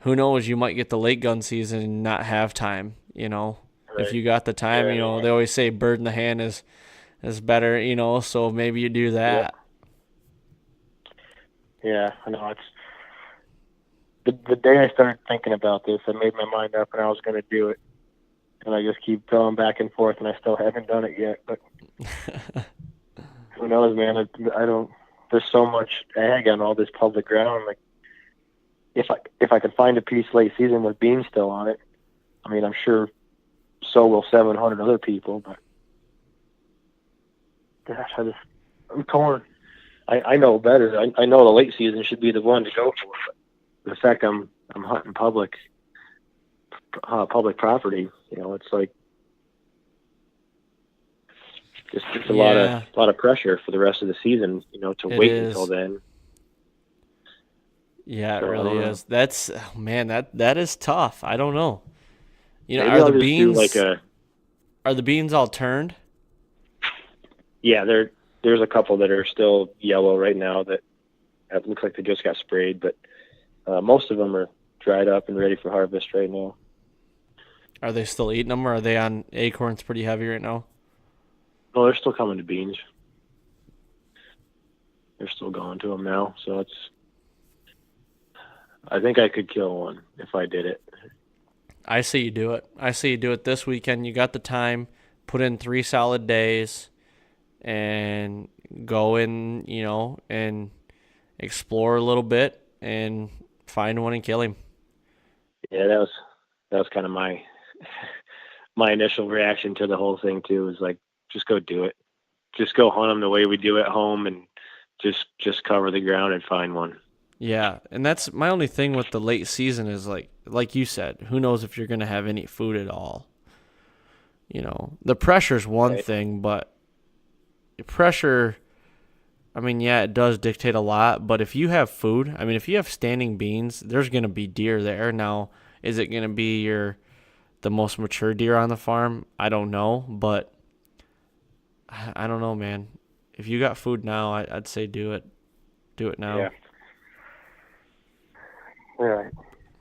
who knows, you might get the late gun season and not have time, you know. Right. If you got the time, you know, they always say bird in the hand is better, you know, so maybe you do that. Yeah, I know. It's the day I started thinking about this, I made my mind up and I was going to do it. And I just keep going back and forth, and I still haven't done it yet. But who knows, man? I don't. There's so much ag on all this public ground. Like, if I could find a piece late season with beans still on it, I mean, I'm sure so will 700 other people. But gosh, I'm torn. I know better. I know the late season should be the one to go for. But the fact I'm hunting public property, you know, it's like just a lot of pressure for the rest of the season, you know, to wait until then. Yeah, it really is. That's that is tough. I don't know. You know, maybe are the beans all turned? Yeah, there's a couple that are still yellow right now that looks like they just got sprayed, but most of them are dried up and ready for harvest right now. Are they still eating them, or are they on acorns pretty heavy right now? No, they're still coming to beans. They're still going to them now, so I think I could kill one if I did it. I say you do it. I say you do it this weekend. You got the time. Put in 3 solid days and go in, and explore a little bit and find one and kill him. Yeah, that was kind of my initial reaction to the whole thing too. Was like, just go do it. Just go hunt them the way we do at home, and just cover the ground and find one. Yeah, and that's my only thing with the late season is like you said, who knows if you're going to have any food at all. The pressure's one thing, but pressure, I mean, yeah, it does dictate a lot, but if you have food, I mean, if you have standing beans, there's going to be deer there. Now, is it going to be the most mature deer on the farm? I don't know, but I don't know, man. If you got food now, I'd say do it. Do it now. Yeah. All right.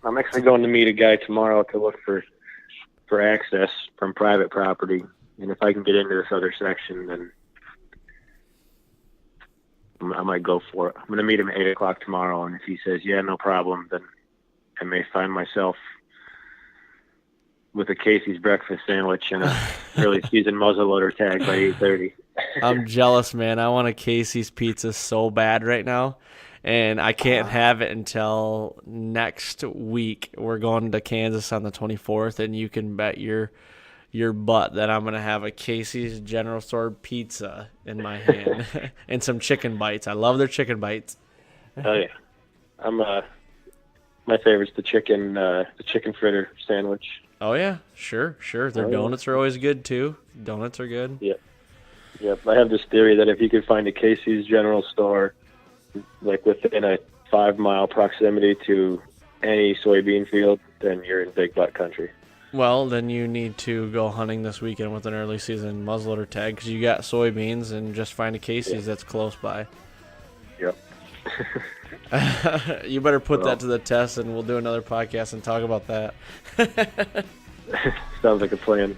I'm actually going to meet a guy tomorrow to look for access from private property, and if I can get into this other section, then I might go for it. I'm going to meet him at 8 o'clock tomorrow, and if he says, yeah, no problem, then I may find myself with a Casey's breakfast sandwich and a early season muzzleloader tag by 8:30. I'm jealous, man. I want a Casey's pizza so bad right now, and I can't have it until next week. We're going to Kansas on the 24th, and you can bet your butt that I'm going to have a Casey's General Store pizza in my hand and some chicken bites. I love their chicken bites. Oh, yeah. My favorite's the chicken fritter sandwich. Oh, yeah. Sure. Their donuts are always good, too. Donuts are good. Yep. I have this theory that if you could find a Casey's General Store, like within a 5-mile proximity to any soybean field, then you're in big butt country. Well, then you need to go hunting this weekend with an early season muzzleloader tag because you got soybeans, and just find a Casey's that's close by. Yep. You better put that to the test, and we'll do another podcast and talk about that. Sounds like a plan.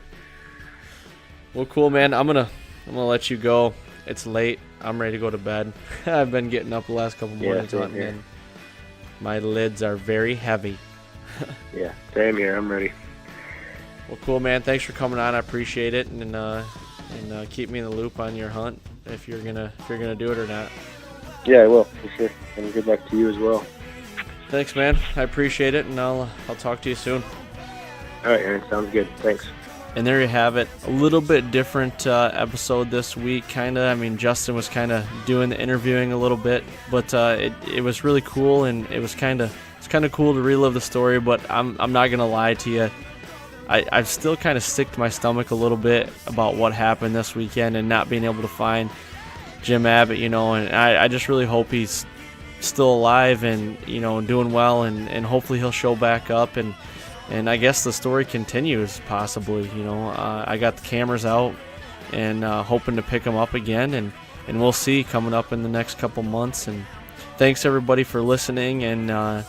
Well, cool, man. I'm gonna let you go. It's late. I'm ready to go to bed. I've been getting up the last couple mornings hunting, and my lids are very heavy. Yeah, same here. I'm ready. Well, cool, man. Thanks for coming on. I appreciate it, and keep me in the loop on your hunt if you're gonna do it or not. Yeah, I will, for sure. And good luck to you as well. Thanks, man. I appreciate it, and I'll talk to you soon. All right, Aaron. Sounds good. Thanks. And there you have it. A little bit different episode this week, kind of. I mean, Justin was kind of doing the interviewing a little bit, but it was really cool, and it's kind of cool to relive the story. But I'm not gonna lie to you. I've still kind of sick to my stomach a little bit about what happened this weekend and not being able to find Jim Abbott, and I just really hope he's still alive and, doing well, and hopefully he'll show back up, and I guess the story continues possibly, I got the cameras out and hoping to pick him up again, and we'll see coming up in the next couple months. And thanks everybody for listening and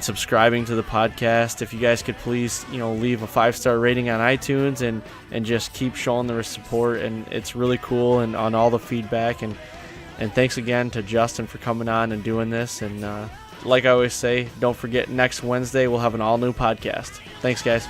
subscribing to the podcast. If you guys could please, leave a 5-star rating on iTunes and just keep showing the support, and it's really cool, and on all the feedback, and thanks again to Justin for coming on and doing this. And like I always say, don't forget, next Wednesday we'll have an all new podcast. Thanks, guys.